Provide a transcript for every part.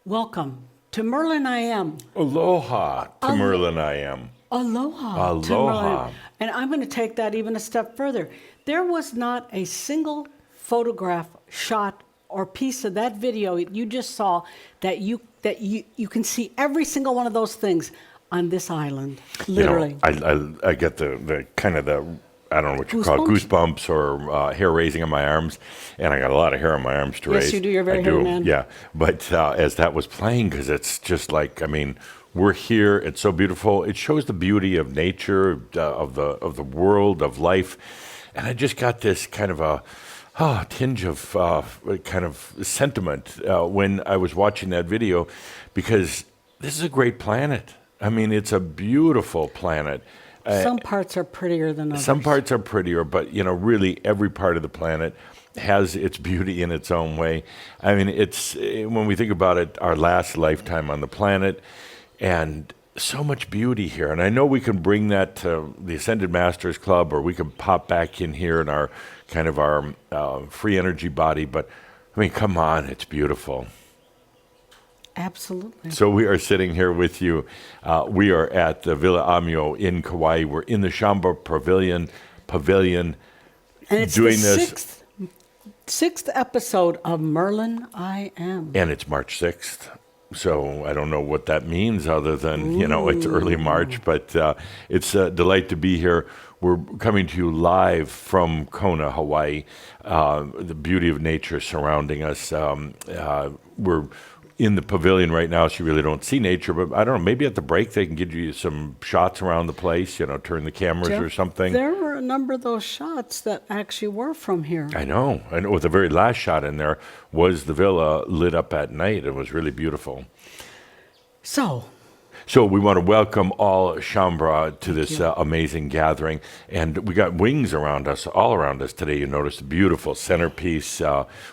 Welcome to Merlin I Am. Aloha to Merlin I am. Aloha to Aloha. Merlin. And I'm going to take that even a step further. There was not a single photograph, shot, or piece of that video you just saw that you can see every single one of those things on this island, literally. I get the kind of the, I don't know what you call it, Goosebumps? goosebumps or hair raising on my arms. And I got a lot of hair on my arms to raise. Yes, you do. You're a very I hairy do, man. yeah. But as that was playing, because it's just like, I mean, we're here. It's so beautiful. It shows the beauty of nature, of the world, of life. And I just got this kind of a tinge of kind of sentiment when I was watching that video, because this is a great planet. I mean, it's a beautiful planet. Some parts are prettier than others. Some parts are prettier, but really every part of the planet has its beauty in its own way. I mean, it's when we think about it, our last lifetime on the planet, and so much beauty here. And I know we can bring that to the Ascended Masters Club, or we can pop back in here in our kind of our free energy body. But I mean, come on, it's beautiful. Absolutely. So we are sitting here with you. We are at the Villa Amio in Kauai. We're in the Shamba Pavilion, And it's doing the this. sixth episode of Merlin I Am. And it's March 6th. So I don't know what that means other than, it's early March, but it's a delight to be here. We're coming to you live from Kona, Hawaii. The beauty of nature surrounding us. We're in the pavilion right now, so you really don't see nature, but I don't know, maybe at the break they can give you some shots around the place, turn the cameras Jeff, or something. There were a number of those shots that actually were from here. I know. The very last shot in there was the villa lit up at night. It was really beautiful. So we want to welcome all Shambra to this amazing gathering. And we got wings around us, all around us today. You notice a beautiful centerpiece.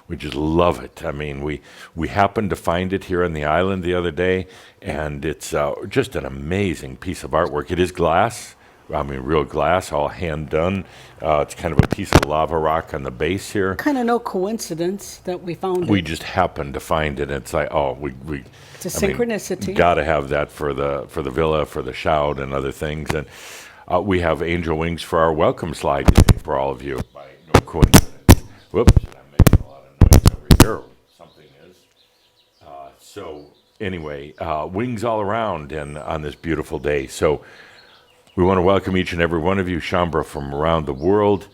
We just love it. I mean, we happened to find it here on the island the other day, and it's just an amazing piece of artwork. It is glass. I mean, real glass, all hand done. It's kind of a piece of lava rock on the base here. Kind of no coincidence that we found it. We just happened to find it. It's like, it's a synchronicity. Got to have that for the villa, for the shout, and other things. And we have angel wings for our welcome slide for all of you. By no coincidence. Whoops, I'm making a lot of noise over here. Something is. So anyway, wings all around and on this beautiful day. So we want to welcome each and every one of you, Shambra, from around the world.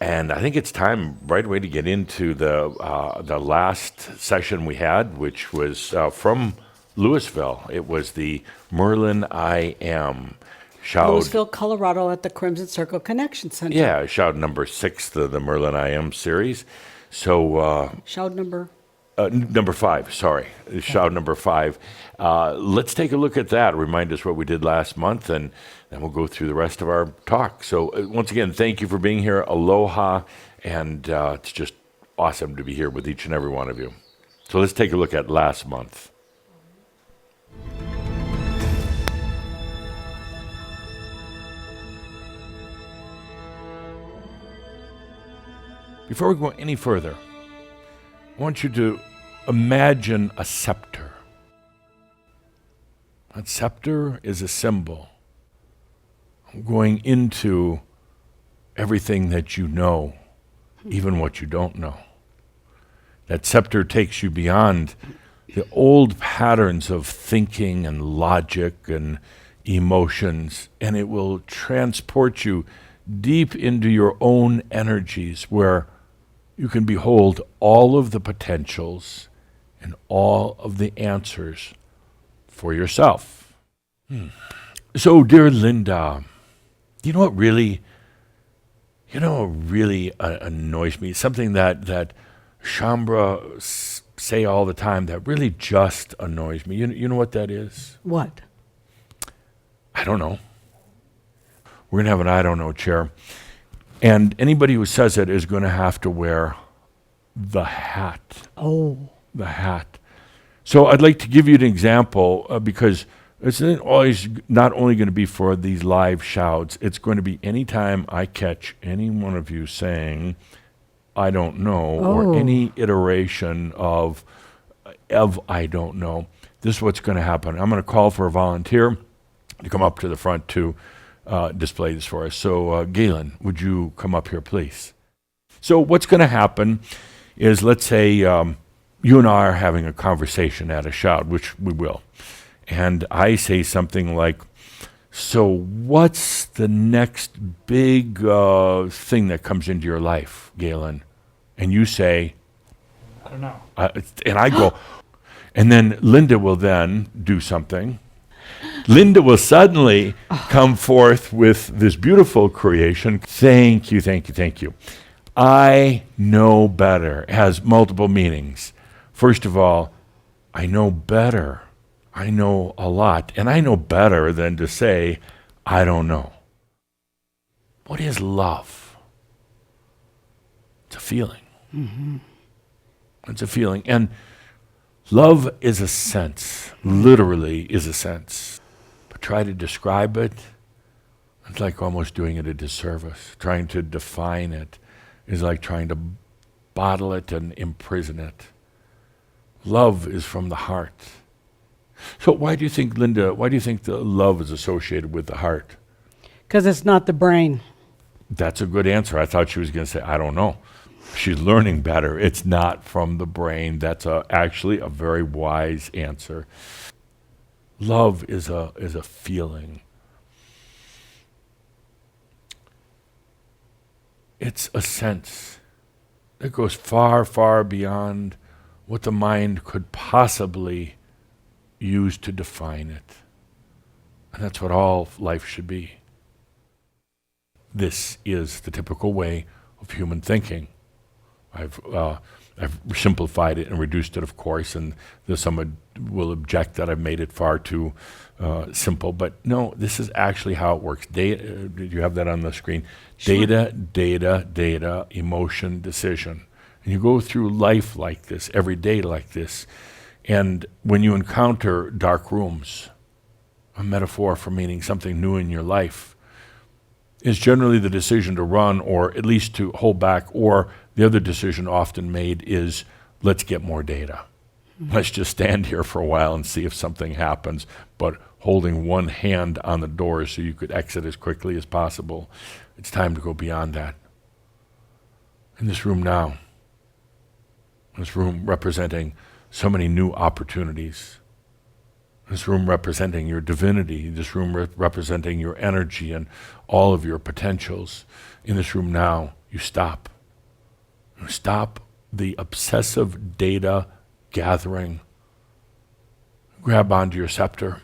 And I think it's time right away to get into the last session we had, which was from Louisville. It was the Merlin I Am shout. Louisville, Colorado, at the Crimson Circle Connection Center. Yeah, shout number 6 of the Merlin I Am series. So shout number 5, sorry. Shout number 5. Let's take a look at that. Remind us what we did last month, and then we'll go through the rest of our talk. So once again, thank you for being here. Aloha, and it's just awesome to be here with each and every one of you. So let's take a look at last month. Before we go any further, I want you to imagine a scepter. A scepter is a symbol going into everything that you know, even what you don't know. That scepter takes you beyond the old patterns of thinking and logic and emotions, and it will transport you deep into your own energies, where you can behold all of the potentials and all of the answers for yourself. So, dear Linda, you know what really annoys me? Something that Shambra say all the time that really just annoys me. You know what that is? What? I don't know. We're going to have an I don't know chair. And anybody who says it is going to have to wear the hat. Oh. The hat. So I'd like to give you an example because it's always not only going to be for these live shouts, it's going to be anytime I catch any one of you saying, I don't know, or any iteration of of I don't know, this is what's going to happen. I'm going to call for a volunteer to come up to the front to display this for us. So, Galen, would you come up here, please? So what's going to happen is, let's say you and I are having a conversation at a shout, which we will. And I say something like, so what's the next big thing that comes into your life, Galen? And you say, I don't know. and I go, and then Linda will then do something. Linda will suddenly come forth with this beautiful creation. Thank you, thank you, thank you. I know better. It has multiple meanings. First of all, I know better. I know a lot. And I know better than to say, I don't know. What is love? It's a feeling. Mm-hmm. It's a feeling. And love is a sense, literally is a sense. But try to describe it, it's like almost doing it a disservice. Trying to define it is like trying to bottle it and imprison it. Love is from the heart. So why do you think, Linda, why do you think the love is associated with the heart? Because it's not the brain. That's a good answer. I thought she was going to say, I don't know. She's learning better. It's not from the brain. That's actually a very wise answer. Love is a feeling. It's a sense that goes far, far beyond what the mind could possibly use to define it. And that's what all life should be. This is the typical way of human thinking. I've simplified it and reduced it, of course, and someone will object that I've made it far too simple. But no, this is actually how it works. Data, did you have that on the screen? Sure. Data, emotion, decision. And you go through life like this, every day like this. And when you encounter dark rooms, a metaphor for meaning something new in your life, is generally the decision to run, or at least to hold back, or the other decision often made is, let's get more data. Mm-hmm. Let's just stand here for a while and see if something happens, but holding one hand on the door so you could exit as quickly as possible. It's time to go beyond that. In this room now, this room representing so many new opportunities, this room representing your divinity, this room representing your energy and all of your potentials. In this room now, you stop. You stop the obsessive data gathering. Grab onto your scepter.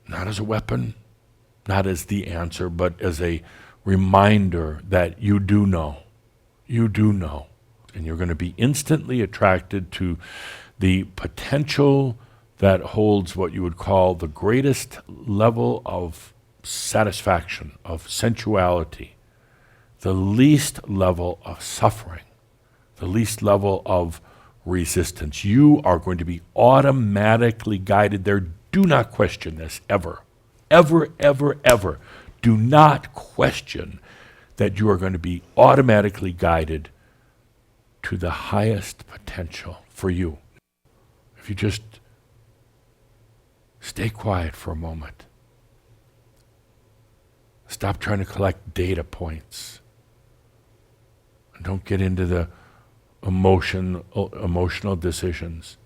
Not as a weapon, not as the answer, but as a reminder that you do know. You do know. And you're going to be instantly attracted to the potential that holds what you would call the greatest level of satisfaction, of sensuality, the least level of suffering, the least level of resistance. You are going to be automatically guided there. Do not question this, ever. Ever, ever, ever. Do not question that you are going to be automatically guided to the highest potential for you. If you just stay quiet for a moment. Stop trying to collect data points. And don't get into the emotional decisions.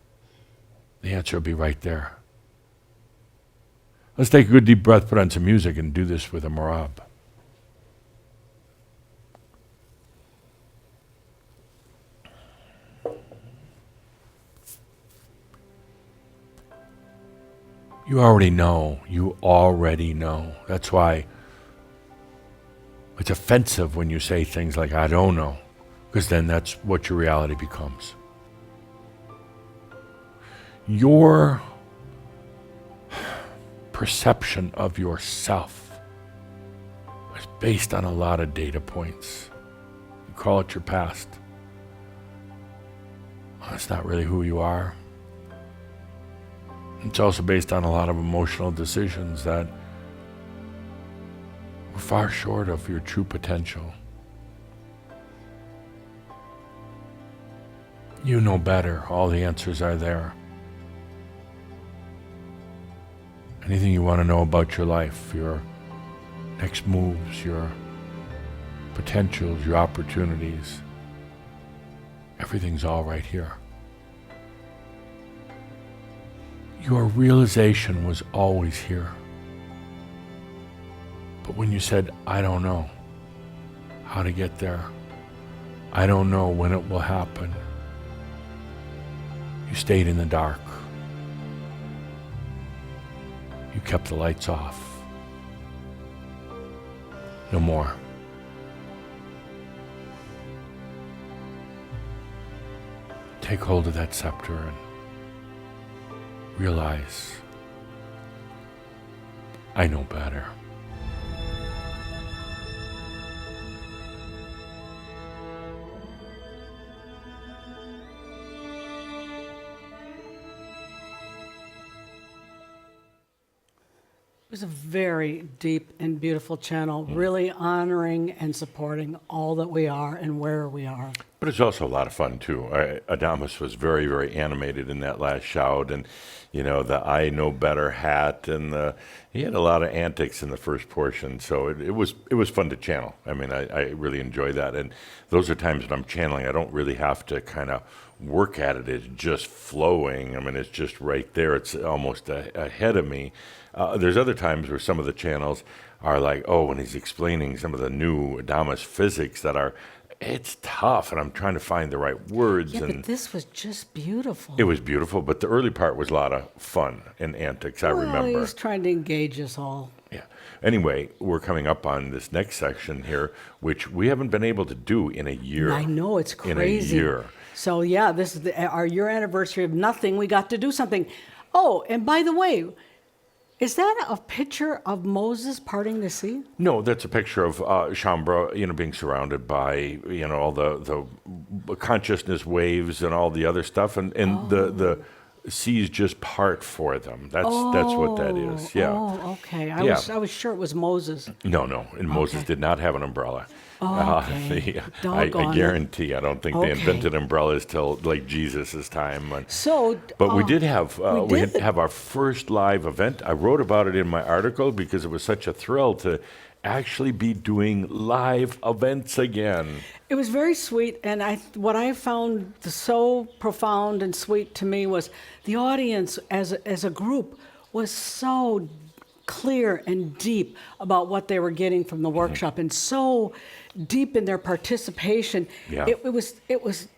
The answer will be right there. Let's take a good deep breath, put on some music, and do this with a marab. You already know. You already know. That's why it's offensive when you say things like, I don't know, because then that's what your reality becomes. Your perception of yourself is based on a lot of data points. You call it your past. Well, that's not really who you are. It's also based on a lot of emotional decisions that were far short of your true potential. You know better. All the answers are there. Anything you want to know about your life, your next moves, your potentials, your opportunities, everything's all right here. Your realization was always here. But when you said, I don't know how to get there, I don't know when it will happen, you stayed in the dark. You kept the lights off. No more. Take hold of that scepter and realize, I know better. It was a very deep and beautiful channel, really honoring and supporting all that we are and where we are. But it's also a lot of fun too. Adamus was very, very animated in that last shout, and the "I know better" hat, and he had a lot of antics in the first portion. So it was fun to channel. I mean, I really enjoy that, and those are times when I'm channeling. I don't really have to kind of work at it. It's just flowing. I mean, it's just right there. It's almost ahead of me. There's other times where some of the channels are like, oh, when he's explaining some of the new Adamus physics it's tough, and I'm trying to find the right words. Yeah, and but this was just beautiful. it was beautiful, but the early part was a lot of fun and antics, I Well, he remember. was trying to engage us all. Yeah. Anyway, we're coming up on this next section here, which we haven't been able to do in a year. I know, it's In crazy. a year. So yeah, this is our year anniversary of nothing. We got to do something. Oh, and by the way, is that a picture of Moses parting the sea? No, that's a picture of Shambhala, being surrounded by, all the consciousness waves and all the other stuff, and the seas just part for them. That's what that is. Yeah. Oh, okay. I Yeah. was sure it was Moses. No, and Moses Okay. did not have an umbrella. Oh, okay. I Doggone it. guarantee. I don't think they Okay. invented umbrellas till like Jesus' time. So, But we did have we did. have our first live event. I wrote about it in my article because it was such a thrill to actually be doing live events again. it was very sweet, and what I found so profound and sweet to me was the audience as a group was so clear and deep about what they were getting from the workshop, and so deep in their participation. Yeah. It was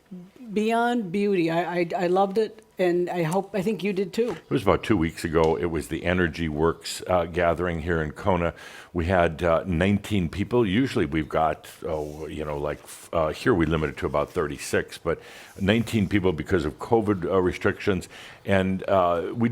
beyond beauty. I loved it, and I think you did too. It was about 2 weeks ago. It was the Energy Works gathering here in Kona. We had 19 people. Usually we've got, here we limit it to about 36, but 19 people because of COVID restrictions. And we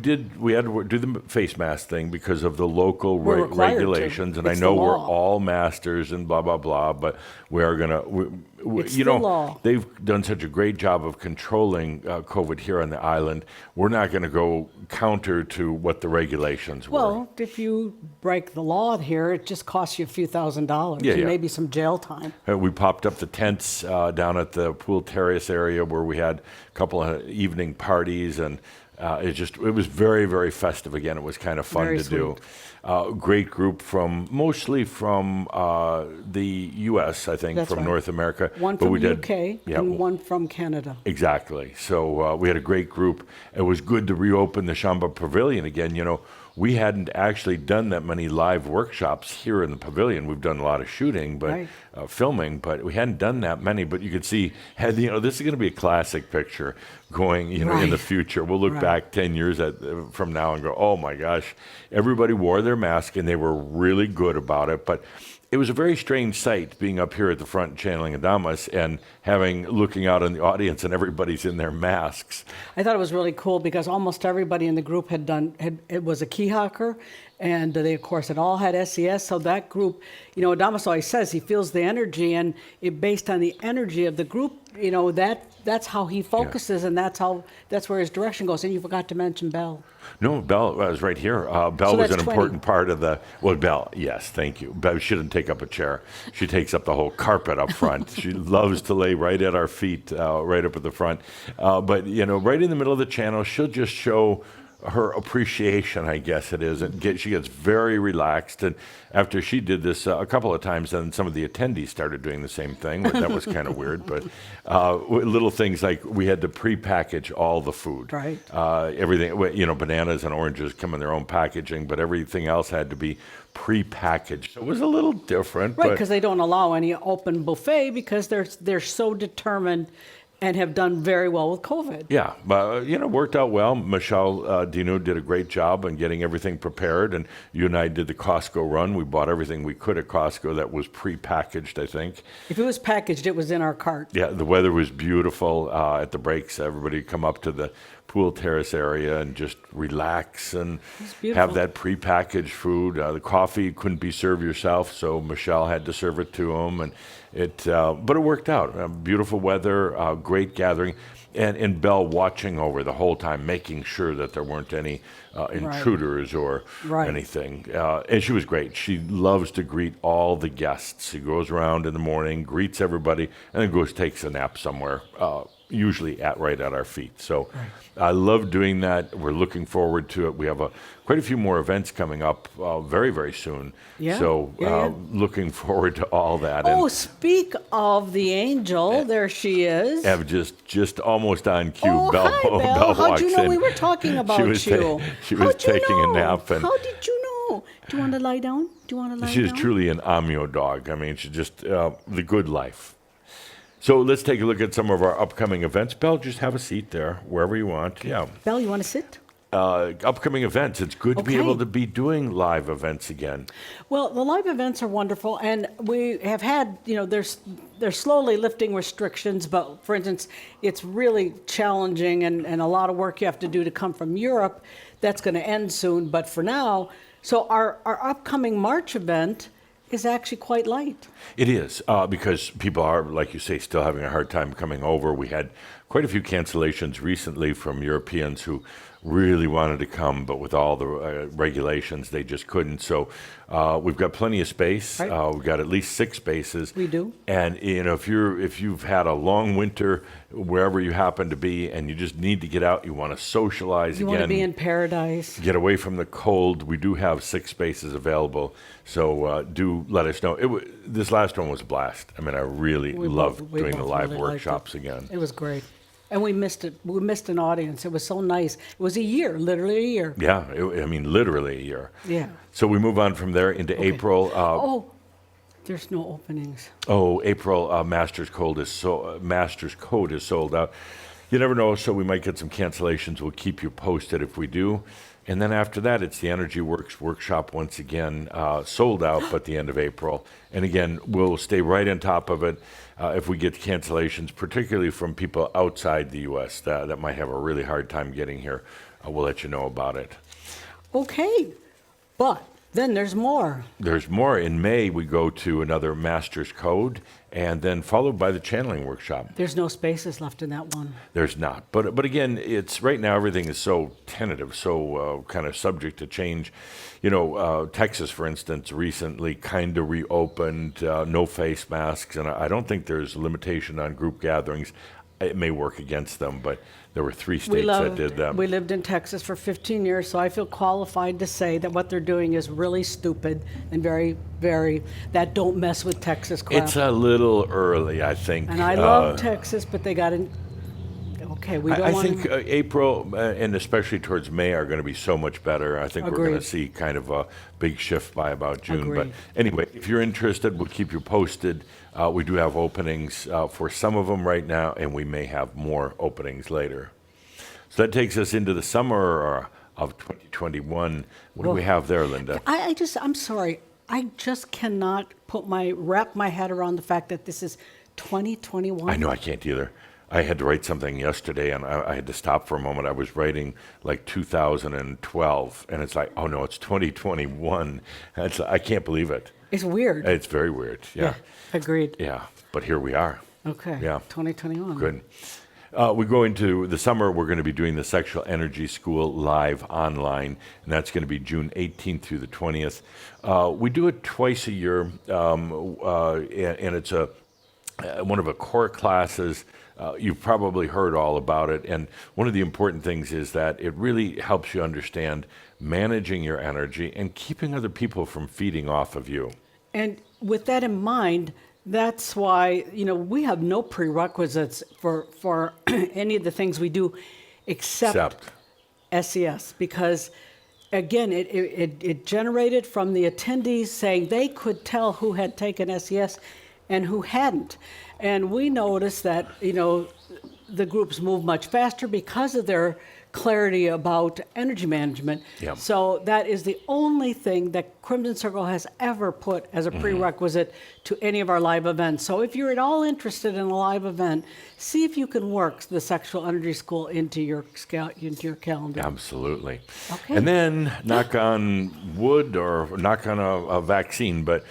had to do the face mask thing because of the local We're required to. regulations. And It's I know the we're law. all masters and blah, blah, blah, but we are going to, It's the law. they've done such a great job of controlling COVID here on the island. We're not going to go counter to what the regulations were. Well, if you break the law here, it just costs you a few $1,000s Yeah, and yeah. maybe some jail time. We popped up the tents down at the Pool Terrace area where we had a couple of evening parties, and it was very, very festive again. It was kind of fun Very to do. Great group mostly from the U.S., I think, That's from right. North America. One But from we the did- UK yeah, and one from Canada. Exactly. So we had a great group. It was good to reopen the Shamba Pavilion again. We hadn't actually done that many live workshops here in the pavilion. We've done a lot of shooting, but Right. filming, but we hadn't done that many. But you could see, this is going to be a classic picture going, in the Right. future. We'll look Right. back 10 years from now and go, oh my gosh, everybody wore their mask and they were really good about it. But it was a very strange sight being up here at the front channeling Adamus and looking out in the audience and everybody's in their masks. I thought it was really cool because almost everybody in the group it was a key hawker, and they of course had all had SES. So that group, Adamus always says he feels the energy, and based on the energy of the group, that's how he focuses, and that's where his direction goes. And you forgot to mention Belle. No, Belle was right here. Belle So was that's an 20. important part of Belle, yes, thank you. Belle shouldn't take up a chair. She takes up the whole carpet up front. She loves to lay right at our feet, right up at the front. But, right in the middle of the channel, she'll just show her appreciation, I guess it is. She gets very relaxed. And after she did this a couple of times, then some of the attendees started doing the same thing. That was kind of weird. But little things like we had to pre-package all the food. Right. Everything, bananas and oranges come in their own packaging, but everything else had to be pre-packaged. So it was a little different. Right, but because they don't allow any open buffet because they're so determined and have done very well with COVID. Yeah, worked out well. Michelle Dino did a great job on getting everything prepared, and you and I did the Costco run. We bought everything we could at Costco that was pre-packaged, I think. If it was packaged, it was in our cart. Yeah, the weather was beautiful at the breaks. Everybody come up to the pool terrace area and just relax and have that pre-packaged food. The coffee couldn't be served yourself, so Michelle had to serve it to them, and but it worked out. Beautiful weather, great gathering, and Belle watching over the whole time, making sure that there weren't any intruders or anything. And she was great. She loves to greet all the guests. She goes around in the morning, greets everybody, and then goes takes a nap somewhere. Usually right at our feet. So I love doing that. We're looking forward to it. We have quite a few more events coming up very, very soon. Yeah. So looking forward to all that. Oh, speak of the angel, there she is. Have just almost on cue. Oh, Belle, hi, Belle. Belle How'd walks you know in. we were talking about you? She was How'd you taking know? a nap. And How did you know? Do you want to lie down? she is truly an amio dog. I mean, she's just the good life. So let's take a look at some of our upcoming events. Belle, just have a seat there, wherever you want. Yeah. Belle, you want to sit? Upcoming events. It's good to be Okay. able to be doing live events again. Well, the live events are wonderful, and we have had, they're slowly lifting restrictions, but for instance, it's really challenging and a lot of work you have to do to come from Europe. That's going to end soon, but for now, so our upcoming March event is actually quite light. It is, because people are, like you say, still having a hard time coming over. We had quite a few cancellations recently from Europeans who really wanted to come, but with all the regulations, they just couldn't. So we've got plenty of space. Right. We've got at least 6 spaces. We do. And if you've had a long winter wherever you happen to be, and you just need to get out, you want to socialize You again. want to be in paradise. Get away from the cold. We do have 6 spaces available, so do let us know. This last one was a blast. I mean, I really loved doing the live really liked workshops it. again. It was great. And we missed it. We missed an audience. It was so nice. It was a year, literally a year. Yeah, literally a year. Yeah. So we move on from there into April. There's no openings. April Masters Code is sold out. You never know, so we might get some cancellations. We'll keep you posted if we do. And then after that, it's the Energy Works workshop once again, sold out, but the end of April. And again, we'll stay right on top of it if we get cancellations, particularly from people outside the U.S. that might have a really hard time getting here. We'll let you know about it. Okay, but then there's more. There's more. In May, we go to another Master's Code, and then followed by the channeling workshop. There's no spaces left in that one. There's not. But again, it's right now everything is so tentative, so kind of subject to change. Texas, for instance, recently kind of reopened, no face masks, and I don't think there's a limitation on group gatherings. It may work against them, but there were 3 states that did them. We lived in Texas for 15 years, so I feel qualified to say that what they're doing is really stupid and very, very, that don't mess with Texas crap. It's a little early, I think. And I love Texas, but they got to, okay, we don't I want think April and especially towards May are going to be so much better. I think we're going to Agreed. see kind of a big shift by about June. Agreed. But anyway, if you're interested, we'll keep you posted. We do have openings for some of them right now, and we may have more openings later. So that takes us into the summer of 2021. What do we have there, Linda? I'm sorry, I just cannot wrap my head around the fact that this is 2021. I know I can't either. I had to write something yesterday, and I had to stop for a moment. I was writing like 2012, and it's like, oh no, it's 2021. I can't believe it. It's weird. It's very weird. Yeah. Agreed. Yeah. But here we are. Okay. Yeah. 2021. Good. We go into the summer, we're going to be doing the Sexual Energy School live online, and that's going to be June 18th through the 20th. We do it twice a year, and it's one of the core classes. You've probably heard all about it, and one of the important things is that it really helps you understand managing your energy and keeping other people from feeding off of you. And with that in mind, that's why, we have no prerequisites for any of the things we do except SES, because again, it generated from the attendees saying they could tell who had taken SES and who hadn't. And we noticed that, the groups move much faster because of their clarity about energy management. Yep. So that is the only thing that Crimson Circle has ever put as a prerequisite to any of our live events. So if you're at all interested in a live event, see if you can work the Sexual Energy School into your calendar. Absolutely. Okay. And then, knock on wood or knock on a vaccine, but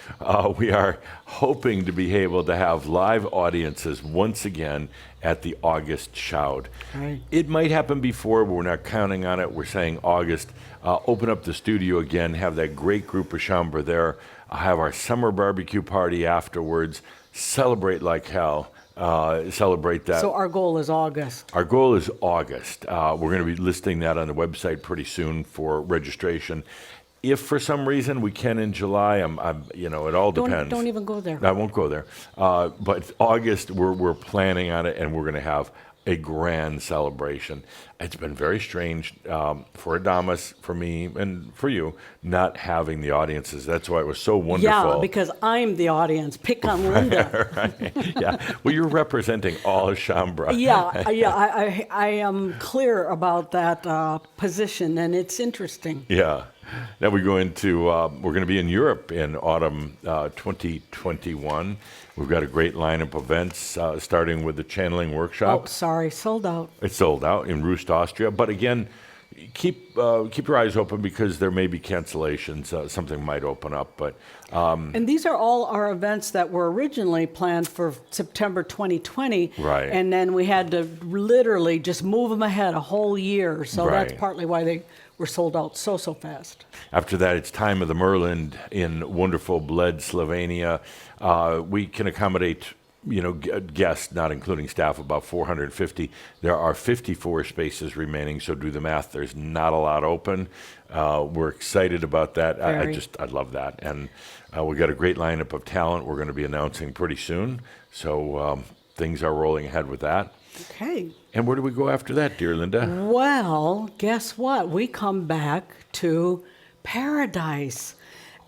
we are hoping to be able to have live audiences once again at the August Shout. Right. It might happen before, but we're not counting on it. We're saying August. Open up the studio again, have that great group of Chambra there, have our summer barbecue party afterwards, celebrate like hell. Celebrate that. So our goal is August. Our goal is August. We're going to be listing that on the website pretty soon for registration. If for some reason we can in July, it all depends. Don't even go there. I won't go there. But August, we're planning on it, and we're going to have a grand celebration. It's been very strange for Adamus, for me, and for you, not having the audiences. That's why it was so wonderful. Yeah, because I'm the audience. Pick on Linda. Right. Yeah. Well, you're representing all of Chambra. I am clear about that position, and it's interesting. Yeah. Now we go into, we're going to be in Europe in autumn 2021. We've got a great lineup of events, starting with the channeling workshop. Oh, sorry, sold out. It's sold out in Rust, Austria. But again, keep your eyes open because there may be cancellations. Something might open up. But and these are all our events that were originally planned for September 2020. Right. And then we had to literally just move them ahead a whole year. So Right. that's partly why they were sold out so fast. after that, it's Time of the Merlin in wonderful Bled, Slovenia. We can accommodate guests, not including staff, about 450. There are 54 spaces remaining, so do the math. There's not a lot open. We're excited about that. I love that. And we got a great lineup of talent we're going to be announcing pretty soon. So things are rolling ahead with that. Okay. And where do we go after that, dear Linda? Well, guess what? We come back to Paradise.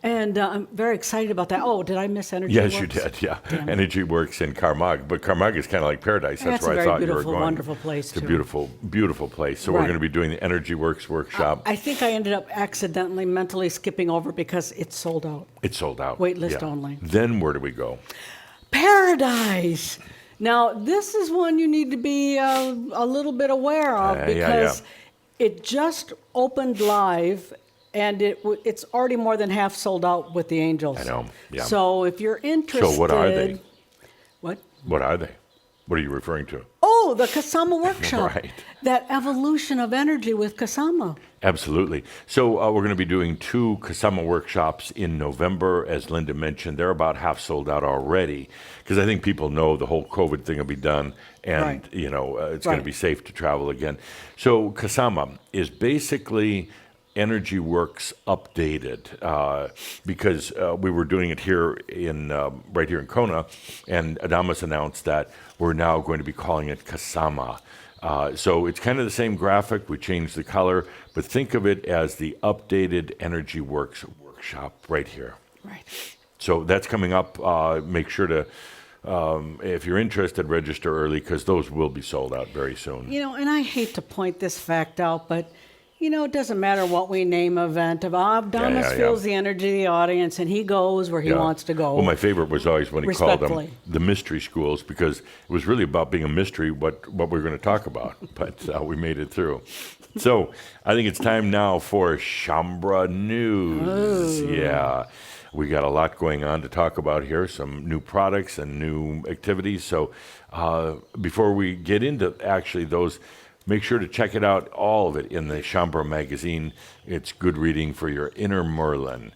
And I'm very excited about that. Oh, did I miss Energy Yes, Works? you did, yeah. Damn it. Energy Works in Carmag. But Carmag is kind of like Paradise. That's where I thought you were beautiful, going. wonderful place, It's a too. beautiful, beautiful place. So we're Right. going to be doing the Energy Works workshop. I think I ended up accidentally mentally skipping over because it's sold out. It's sold out. Wait list only. Then where do we go? Paradise. Now, this is one you need to be a little bit aware of because it just opened live and it's already more than half sold out with the Angels. I know, yeah. So if you're interested. So what are they? What? What are they? What are you referring to? Oh, the Kasama workshop. Right. That evolution of energy with Kasama. Absolutely. So we're going to be doing 2 Kasama workshops in November. As Linda mentioned, they're about half sold out already because I think people know the whole COVID thing will be done and, Right. it's going to be safe to travel again. So Kasama is basically Energy Works updated because we were doing it here right here in Kona, and Adamus announced that we're now going to be calling it Kasama. So it's kind of the same graphic. We changed the color, but think of it as the updated Energy Works workshop right here. Right. So that's coming up. Make sure to, if you're interested, register early because those will be sold out very soon. And I hate to point this fact out, but it doesn't matter what we name an event. If Adamus feels the energy of the audience and he goes where he wants to go. Well, my favorite was always when he called them Respectfully. the mystery schools because it was really about being a mystery what we were going to talk about, but we made it through. So I think it's time now for Chambra News. Ooh. Yeah. We got a lot going on to talk about here, some new products and new activities. So before we get into actually those, make sure to check it out, all of it in the Chambre magazine. It's good reading for your inner Merlin.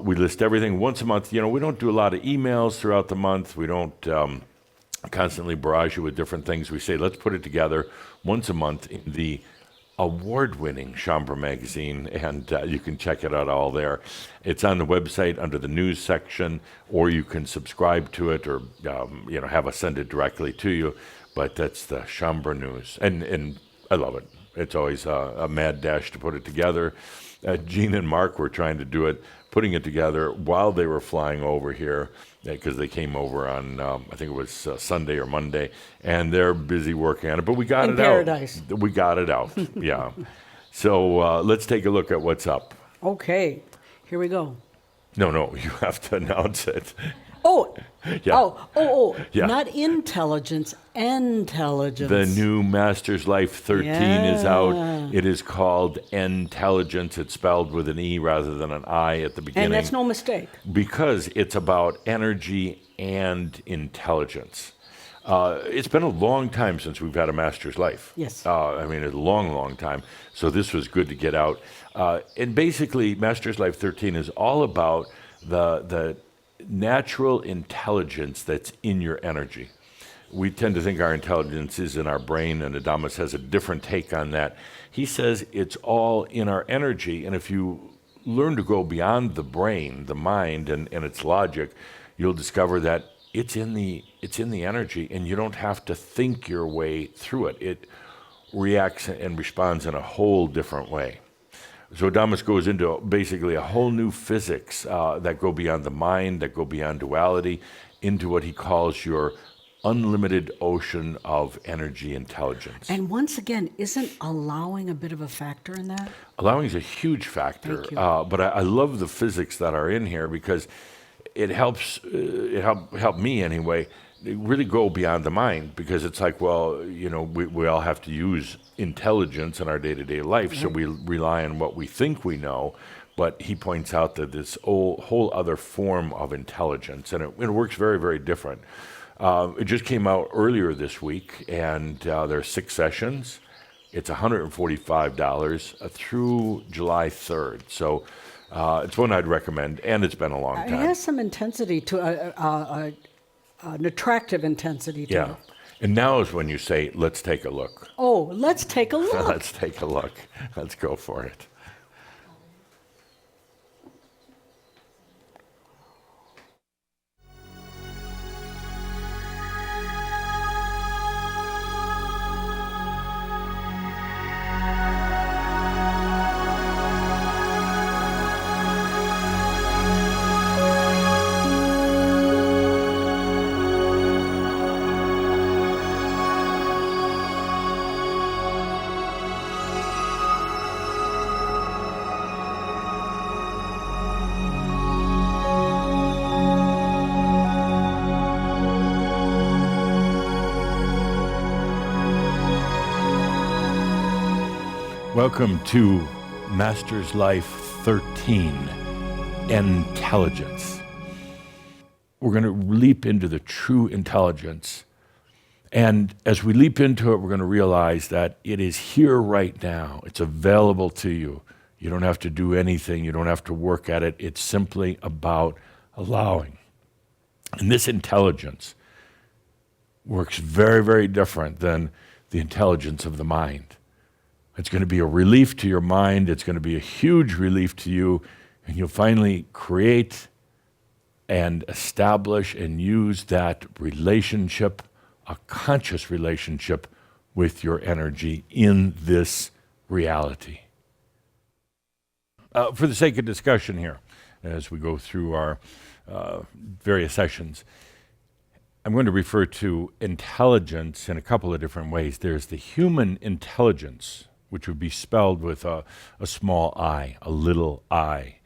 We list everything once a month. You know, we don't do a lot of emails throughout the month. We don't constantly barrage you with different things. We say, let's put it together once a month in the award-winning Chambre magazine, and you can check it out all there. It's on the website under the news section, or you can subscribe to it, or have us send it directly to you. But that's the Chambre news, and I love it. It's always a mad dash to put it together. Gene and Mark were trying to do it, putting it together while they were flying over here, because they came over on, I think it was Sunday or Monday, and they're busy working on it. But we got In it paradise. out. We got it out, yeah. So let's take a look at what's up. Okay, here we go. No, you have to announce it. Oh, Yeah. Yeah. Not intelligence, intelligence. The new Master's Life 13 is out. Yeah. It is called Intelligence. It's spelled with an E rather than an I at the beginning. And that's no mistake. Because it's about energy and intelligence. It's been a long time since we've had a Master's Life. Yes. I mean, a long, long time. So this was good to get out. And basically, Master's Life 13 is all about the natural intelligence that's in your energy. We tend to think our intelligence is in our brain, and Adamus has a different take on that. He says it's all in our energy, and if you learn to go beyond the brain, the mind, and its logic, you'll discover that it's in the energy, and you don't have to think your way through it. It reacts and responds in a whole different way. So Adamus goes into basically a whole new physics that go beyond the mind, that go beyond duality, into what he calls your unlimited ocean of energy intelligence. And once again, isn't allowing a bit of a factor in that? Allowing is a huge factor, Thank you. but I love the physics that are in here because it helps. It helped me anyway. Really go beyond the mind, because it's like, well, we all have to use intelligence in our day-to-day life, so we rely on what we think we know. But he points out that this whole other form of intelligence, and it works very, very different. It just came out earlier this week, and there are 6 sessions. It's $145 through July 3rd. So it's one I'd recommend, and it's been a long It time. has some intensity to an attractive intensity to Yeah. it. And now is when you say, let's take a look. Oh, let's take a look. Let's take a look. Let's go for it. Welcome to Master's Life 13, Intelligence. We're going to leap into the true intelligence. And as we leap into it, we're going to realize that it is here right now. It's available to you. You don't have to do anything. You don't have to work at it. It's simply about allowing. And this intelligence works very, very different than the intelligence of the mind. It's going to be a relief to your mind. It's going to be a huge relief to you. And you'll finally create and establish and use that relationship, a conscious relationship with your energy in this reality. For the sake of discussion here, as we go through our various sessions, I'm going to refer to intelligence in a couple of different ways. There's the human intelligence, which would be spelled with a small I, a little I.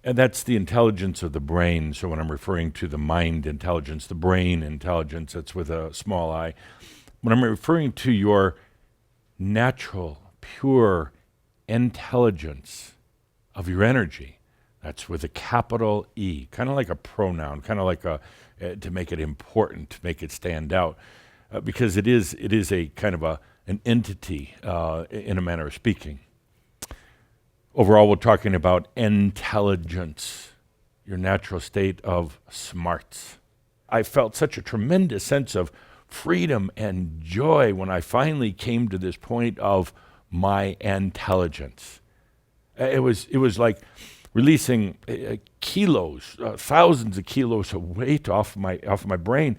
And that's the intelligence of the brain. So when I'm referring to the mind intelligence, the brain intelligence, it's with a small I. When I'm referring to your natural, pure intelligence of your energy, That's with a capital E, kind of like a pronoun, kind of like to make it important, to make it stand out, because it is a kind of an entity in a manner of speaking. Overall, we're talking about intelligence, your natural state of smarts. I felt such a tremendous sense of freedom and joy when I finally came to this point of my intelligence. It was like releasing kilos, thousands of kilos of weight off my brain.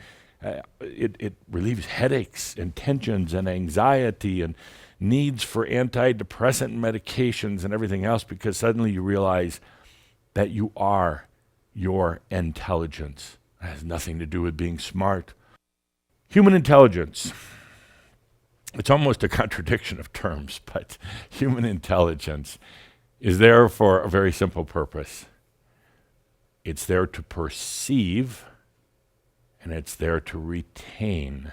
It relieves headaches and tensions and anxiety and needs for antidepressant medications and everything else, because suddenly you realize that you are your intelligence. It has nothing to do with being smart. Human intelligence. It's almost a contradiction of terms, but human intelligence is there for a very simple purpose. It's there to perceive, and it's there to retain.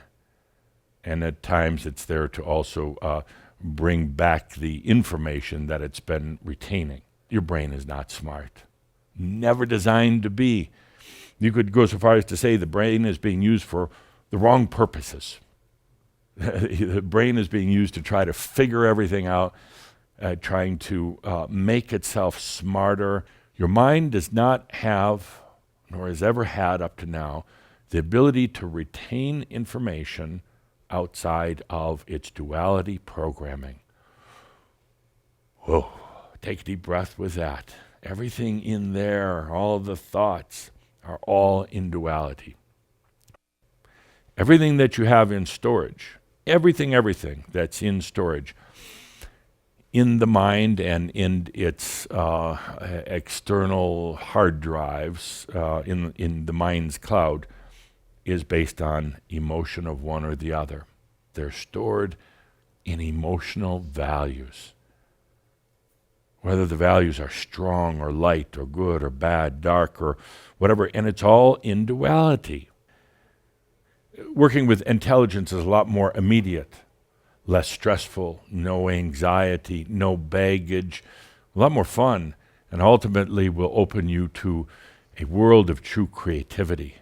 And at times it's there to also bring back the information that it's been retaining. Your brain is not smart. Never designed to be. You could go so far as to say the brain is being used for the wrong purposes. The brain is being used to try to figure everything out, trying to make itself smarter. Your mind does not have, nor has ever had up to now, the ability to retain information outside of its duality programming. Whoa, take a deep breath with that. Everything in there, all of the thoughts, are all in duality. Everything that you have in storage, everything that's in storage, in the mind and in its external hard drives, in the mind's cloud, is based on emotion of one or the other. They're stored in emotional values. Whether the values are strong or light or good or bad, dark or whatever, and it's all in duality. Working with intelligence is a lot more immediate, less stressful, no anxiety, no baggage, a lot more fun, and ultimately will open you to a world of true creativity.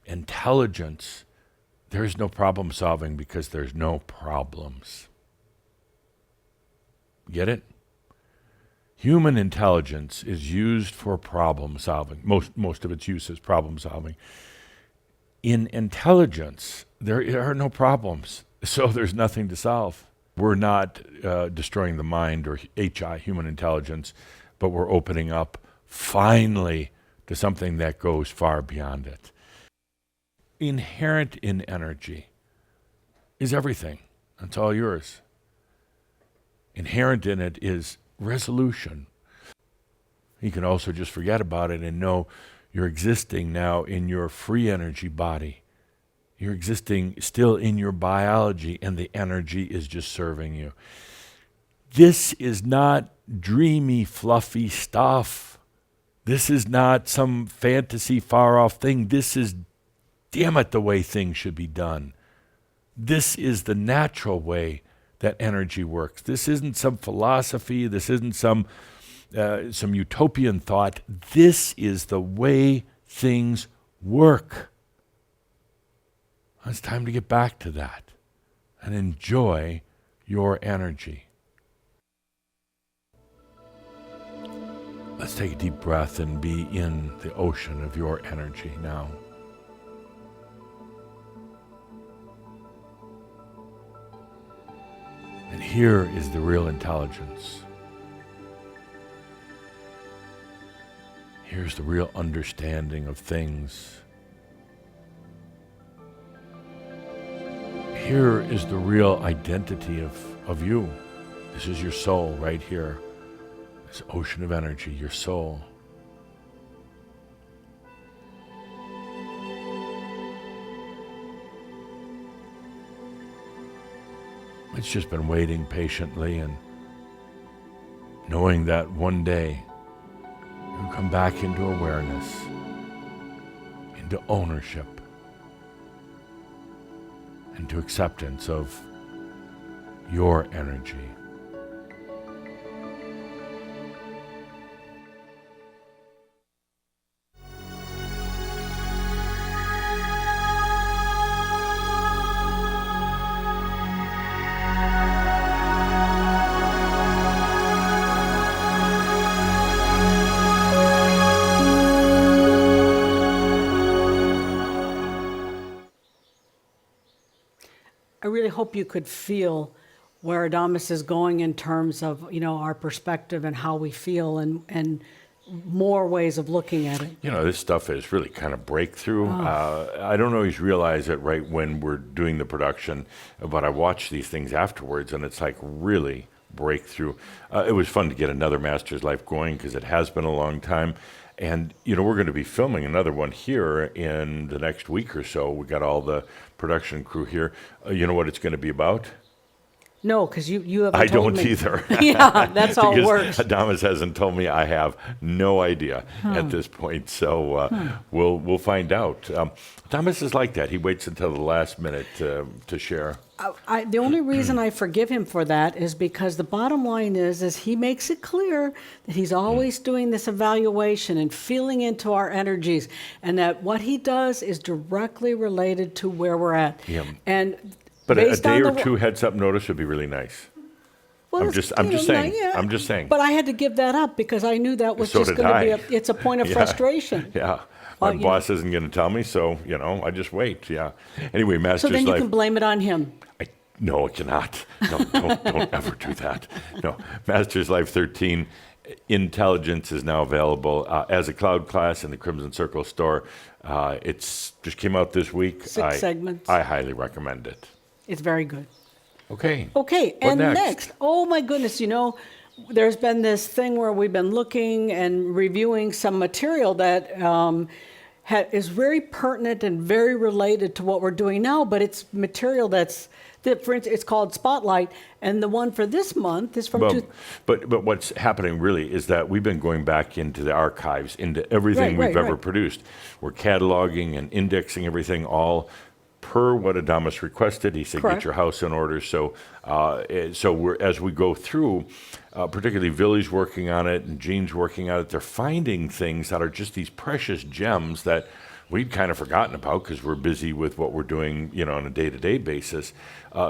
Intelligence, there's no problem solving because there's no problems. Get it? Human intelligence is used for problem solving. Most of its use is problem solving. In intelligence, there are no problems, so there's nothing to solve. We're not destroying the mind or HI, human intelligence, but we're opening up finally to something that goes far beyond it. Inherent in energy is everything. That's all yours. Inherent in it is resolution. You can also just forget about it and know you're existing now in your free energy body. You're existing still in your biology, and the energy is just serving you. This is not dreamy, fluffy stuff. This is not some fantasy far-off thing. This is, damn it, the way things should be done. This is the natural way that energy works. This isn't some philosophy. This isn't some utopian thought. This is the way things work. It's time to get back to that and enjoy your energy. Let's take a deep breath and be in the ocean of your energy now. And here is the real intelligence. Here's the real understanding of things. Here is the real identity of you. This is your soul right here. This ocean of energy, your soul. It's just been waiting patiently and knowing that one day you'll come back into awareness, into ownership, into acceptance of your energy. hope you could feel where Adamus is going in terms of, our perspective and how we feel and more ways of looking at it. This stuff is really kind of breakthrough. I don't always realize it right when we're doing the production, but I watch these things afterwards, and it's like really breakthrough. It was fun to get another Master's Life going because it has been a long time. And, we're going to be filming another one here in the next week or so. We got all the production crew here. You know what it's going to be about? No, because you haven't I told don't me. either. Yeah, that's how it Because works. Adamus hasn't told me. I have no idea at this point. So we'll find out. Adamus is like that. He waits until the last minute to share. The only reason I forgive him for that is because the bottom line is he makes it clear that he's always doing this evaluation and feeling into our energies, and that what he does is directly related to where we're at. Yeah. And But a based day on or two heads up notice would be really nice. well, I'm it's, just you know, saying. yeah. I'm just saying. But I had to give that up because I knew that was So just did going to I. be it's a point of Yeah. frustration. Yeah. My you boss isn't going to tell me, so, I just wait. Yeah. Anyway, So Master's then you Life. can blame it on him. No, it cannot. No, don't ever do that. No, Masters Life 13 Intelligence is now available as a cloud class in the Crimson Circle store. It's just came out this week. 6 segments. I highly recommend it. It's very good. Okay. Okay, What and next? oh my goodness, there's been this thing where we've been looking and reviewing some material that is very pertinent and very related to what we're doing now, but it's material that, for instance, it's called Spotlight, and the one for this month is from... But what's happening really is that we've been going back into the archives, into everything we've ever produced. We're cataloging and indexing everything all per what Adamus requested. He said, Correct. get your house in order. So as we go through, particularly Billy's working on it and Gene's working on it, they're finding things that are just these precious gems that we'd kind of forgotten about because we're busy with what we're doing, on a day-to-day basis.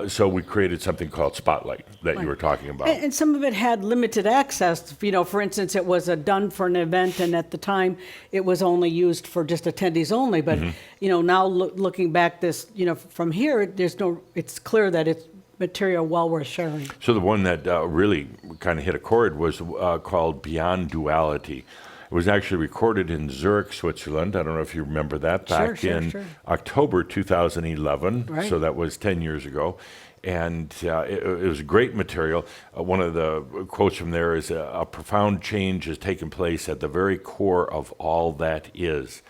So we created something called Spotlight that you were talking about. And some of it had limited access. For instance, it was done for an event, and at the time, it was only used for just attendees only. But now looking back, from here, it's clear that it's material well worth sharing. So the one that really kind of hit a chord was called Beyond Duality. It was actually recorded in Zurich, Switzerland. I don't know if you remember that, back in October 2011. Right. So that was 10 years ago. And it was great material. One of the quotes from there is, a profound change has taken place at the very core of all that is.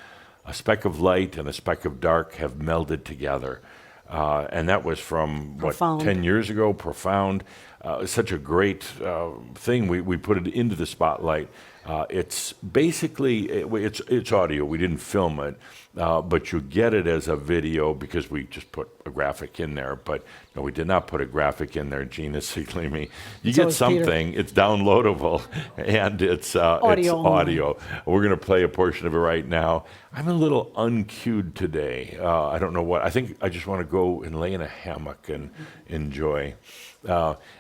A speck of light and a speck of dark have melded together. And that was from, Profound. 10 years ago, profound. Such a great thing. We put it into the Spotlight. It's basically, it's audio. We didn't film it, but you get it as a video because we just put a graphic in there. But no, we did not put a graphic in there. Gene is signaling me. You So get is Peter. something. It's downloadable, and it's Audio only. audio. We're going to play a portion of it right now. I'm a little uncued today. I don't know what. I think I just want to go and lay in a hammock and enjoy.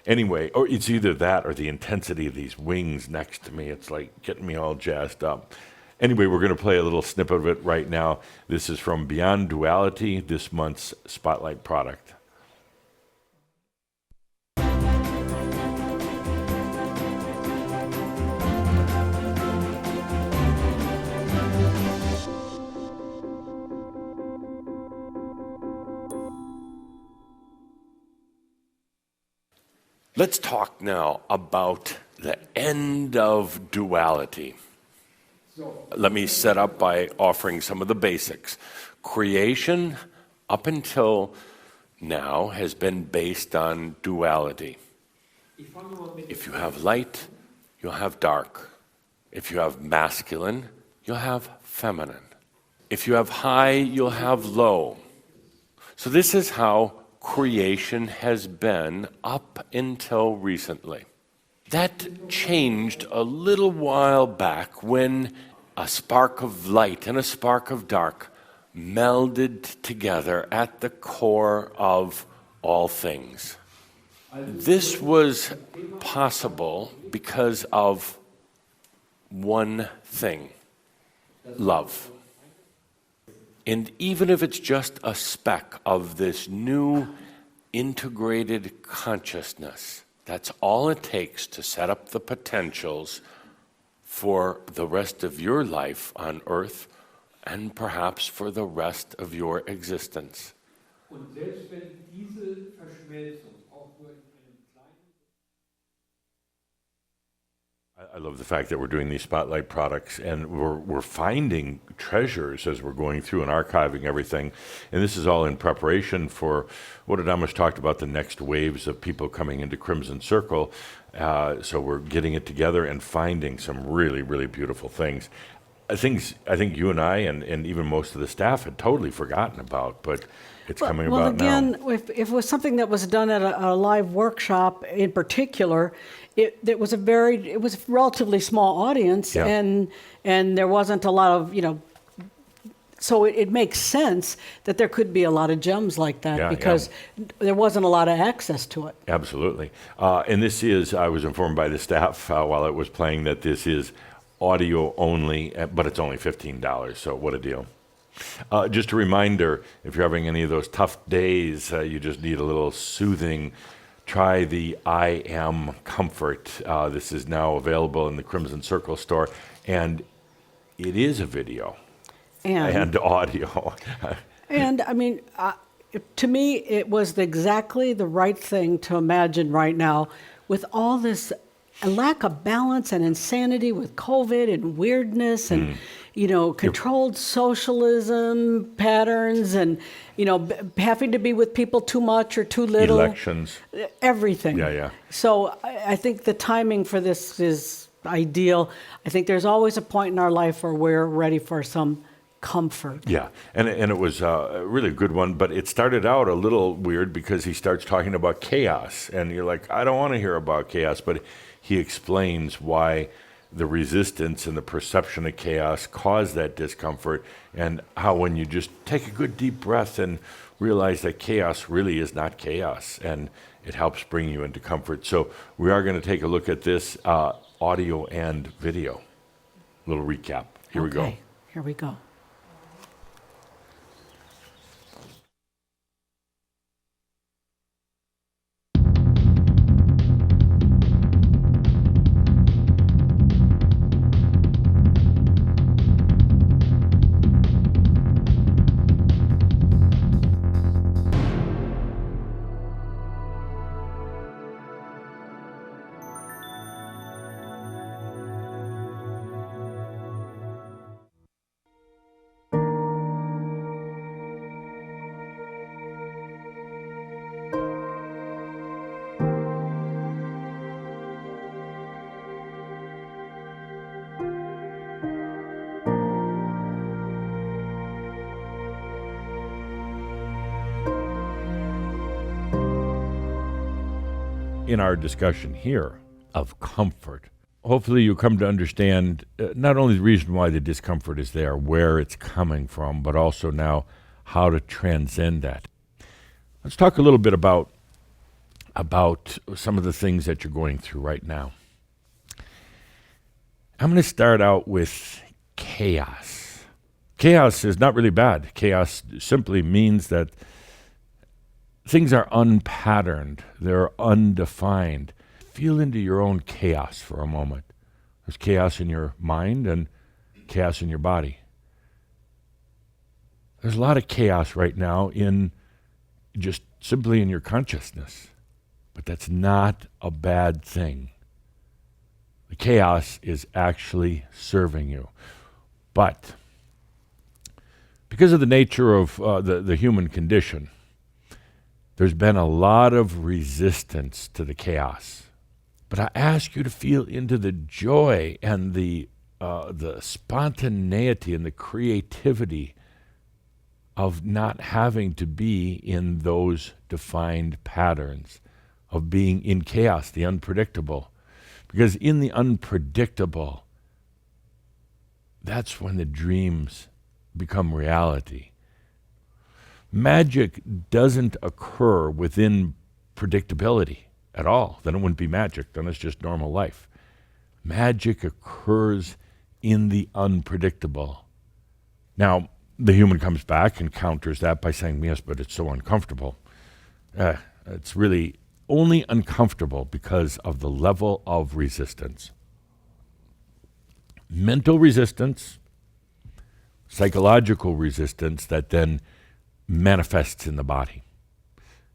Anyway, or it's either that or the intensity of these wings next to me. It's like getting me all jazzed up. Anyway, we're going to play a little snippet of it right now. This is from Beyond Duality, this month's Spotlight product. Let's talk now about the end of duality. Let me set up by offering some of the basics. Creation, up until now, has been based on duality. If you have light, you'll have dark. If you have masculine, you'll have feminine. If you have high, you'll have low. So this is how creation has been up until recently. That changed a little while back when a spark of light and a spark of dark melded together at the core of all things. This was possible because of one thing: love. And even if it's just a speck of this new integrated consciousness. That's all it takes to set up the potentials for the rest of your life on Earth and perhaps for the rest of your existence. Und selbst wenn diese Verschmelzung auch nur in einem kleinen I love the fact that we're doing these spotlight products and we're finding treasures as we're going through and archiving everything. And this is all in preparation for what Adamus talked about, the next waves of people coming into Crimson Circle. So we're getting it together and finding some really, really beautiful things. I think you and I and even most of the staff had totally forgotten about, but it's coming Well, about again, now. if it was something that was done at a live workshop in particular, it was a relatively small audience, Yeah. and there wasn't a lot of, so it makes sense that there could be a lot of gems like that Yeah, because there wasn't a lot of access to it. Absolutely. And this is, I was informed by the staff while it was playing that this is audio only, but it's only $15, so what a deal. Just a reminder, if you're having any of those tough days, you just need a little soothing, try the I Am Comfort. This is now available in the Crimson Circle store, and it is a video and audio. And I mean, to me, it was exactly the right thing to imagine right now with all this lack of balance and insanity with COVID and weirdness and, controlled socialism patterns and, having to be with people too much or too little. Elections. Everything. Yeah. So I think the timing for this is ideal. I think there's always a point in our life where we're ready for some comfort. Yeah, and it was a really good one, but it started out a little weird because he starts talking about chaos, and you're like, I don't want to hear about chaos, but he explains why the resistance and the perception of chaos cause that discomfort, and how when you just take a good deep breath and realize that chaos really is not chaos, and it helps bring you into comfort. So we are going to take a look at this audio and video. Little recap. Here we go. Okay, here we go. In our discussion here of comfort, hopefully you come to understand not only the reason why the discomfort is there, where it's coming from, but also now how to transcend that. Let's talk a little bit about some of the things that you're going through right now. I'm going to start out with chaos. Chaos is not really bad. Chaos simply means that things are unpatterned, they're undefined. Feel into your own chaos for a moment. There's chaos in your mind and chaos in your body. There's a lot of chaos right now in just simply in your consciousness, but that's not a bad thing. The chaos is actually serving you. But because of the nature of the human condition, there's been a lot of resistance to the chaos. But I ask you to feel into the joy and the spontaneity and the creativity of not having to be in those defined patterns, of being in chaos, the unpredictable. Because in the unpredictable, that's when the dreams become reality. Magic doesn't occur within predictability at all. Then it wouldn't be magic. Then it's just normal life. Magic occurs in the unpredictable. Now, the human comes back and counters that by saying, yes, but it's so uncomfortable. It's really only uncomfortable because of the level of resistance. Mental resistance, psychological resistance that then manifests in the body.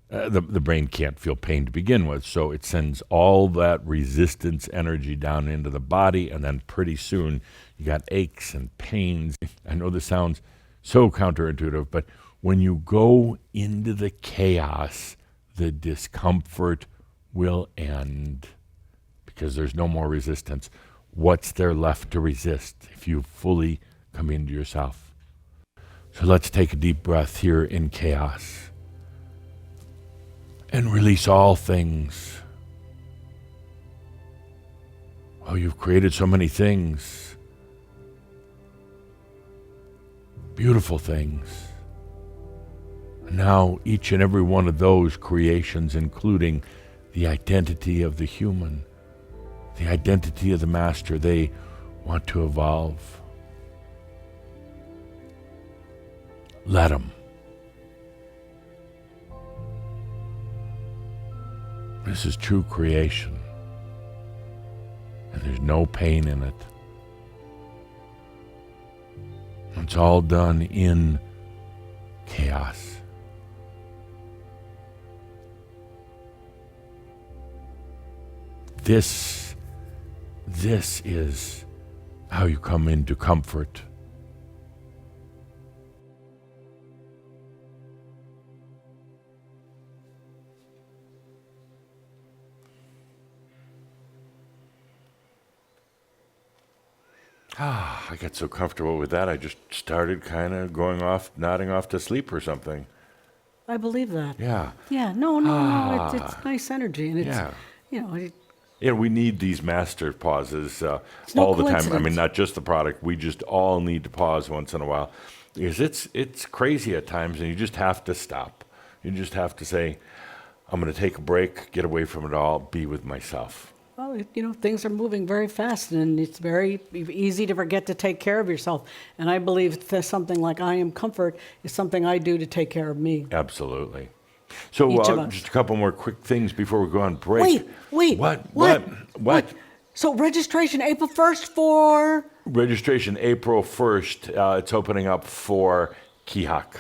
The brain can't feel pain to begin with, so it sends all that resistance energy down into the body, and then pretty soon you got aches and pains. I know this sounds so counterintuitive, but when you go into the chaos, the discomfort will end because there's no more resistance. What's there left to resist if you fully come into yourself? So let's take a deep breath here in chaos and release all things. Oh, you've created so many things, beautiful things. And now each and every one of those creations, including the identity of the human, the identity of the master, they want to evolve. Let them. This is true creation, and there's no pain in it. It's all done in chaos. This is how you come into comfort. I got so comfortable with that, I just started kind of nodding off to sleep or something. I believe that. Yeah. Yeah, no. It's nice energy, and it's, Yeah. you know, Yeah, we need these master pauses no all the time. I coincidence. mean, not just the product. We just all need to pause once in a while because it's crazy at times, and you just have to stop. You just have to say, I'm going to take a break, get away from it all, be with myself. well, things are moving very fast, and it's very easy to forget to take care of yourself. And I believe that something like I Am Comfort is something I do to take care of me. Absolutely. So Each of us. just a couple more quick things before we go on break. Wait. What? So registration April 1st for... Registration April 1st. It's opening up for Kihak.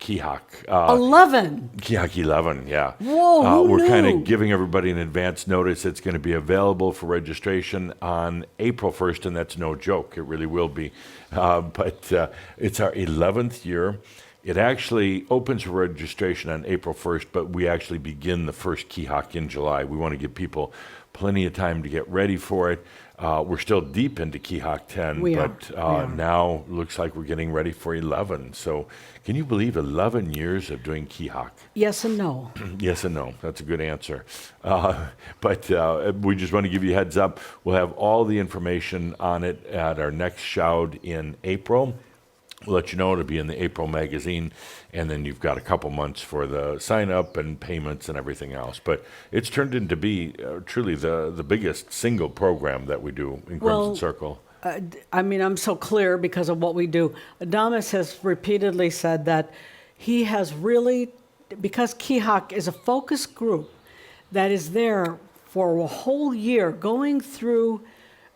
11. Kihak 11, yeah. Whoa, who we're kind knew? of giving everybody an advance notice. It's going to be available for registration on April 1st, and that's no joke. It really will be. But it's our 11th year. It actually opens for registration on April 1st, but we actually begin the first Kihak in July. We want to give people plenty of time to get ready for it. We're still deep into Kihak 10, We but are. now looks like we're getting ready for 11. So can you believe 11 years of doing Kihak? Yes and no. Yes and no. That's a good answer. But we just want to give you a heads up. We'll have all the information on it at our next shout in April. We'll let you know. It'll be in the April magazine, and then you've got a couple months for the sign-up and payments and everything else. But it's turned into be truly the biggest single program that we do in Crimson Circle. I'm so clear because of what we do. Adamus has repeatedly said that he has really, because Kihak is a focus group that is there for a whole year going through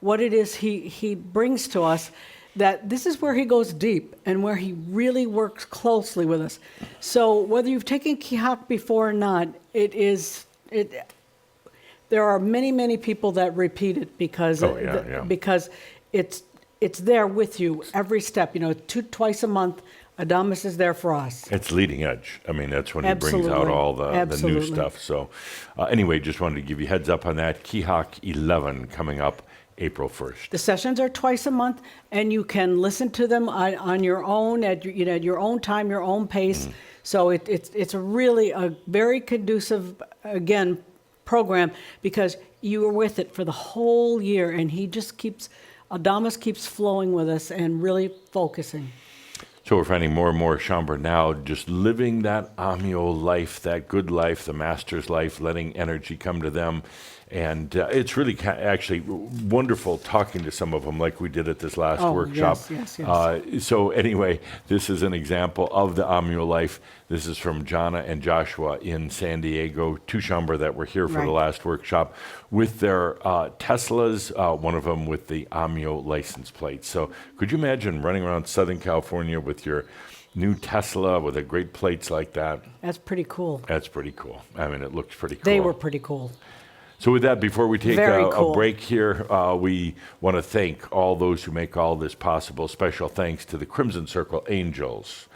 what it is he brings to us, that this is where he goes deep and where he really works closely with us. So whether you've taken Kihak before or not, there are many people that repeat it because because it's there with you every step. Twice a month, Adamus is there for us. It's leading edge. I mean, that's when he brings out Absolutely. all the new Absolutely. stuff. So anyway, just wanted to give you a heads up on that. Kihak 11 coming up April 1st. The sessions are twice a month, and you can listen to them on your own at your own time, your own pace. So it's really a very conducive, again, program because you are with it for the whole year, and Adamus keeps flowing with us and really focusing. So we're finding more and more Shambhala now just living that Amyo life, that good life, the master's life, letting energy come to them. And it's really actually wonderful talking to some of them like we did at this last Oh, workshop. yes. So anyway, this is an example of the Amio life. This is from Jana and Joshua in San Diego, Tuchamber, that were here for the Right. last workshop with their Teslas, one of them with the Amio license plate. So could you imagine running around Southern California with your new Tesla with a great plates like that? That's pretty cool. That's pretty cool. I mean, it looks pretty cool. They were pretty cool. So with that, before we take Very a cool. break here, we want to thank all those who make all this possible. Special thanks to the Crimson Circle Angels,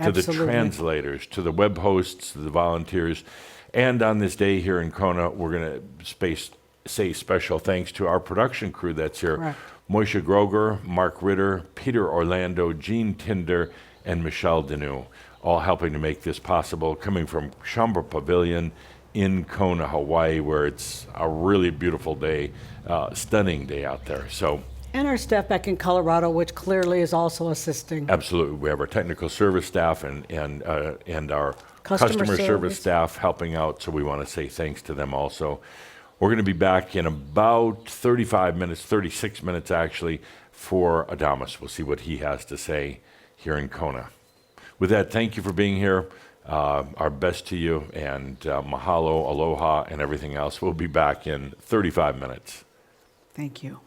to the Absolutely. translators, to the web hosts, to the volunteers. And on this day here in Kona, we're going to say special thanks to our production crew that's here. Correct. Moishe Groger, Mark Ritter, Peter Orlando, Gene Tinder, and Michelle Deneau, all helping to make this possible, coming from Chambra Pavilion in Kona, Hawaii, where it's a really beautiful day, stunning day out there. So And our staff back in Colorado, which clearly is also assisting. absolutely, we have our technical service staff and our Customer customer service service. staff helping out, so we want to say thanks to them also. We're going to be back in about 35 minutes, 36 minutes actually, for Adamus. We'll see what he has to say here in Kona. With that, thank you for being here. Our best to you, and mahalo, aloha, and everything else. We'll be back in 35 minutes. Thank you.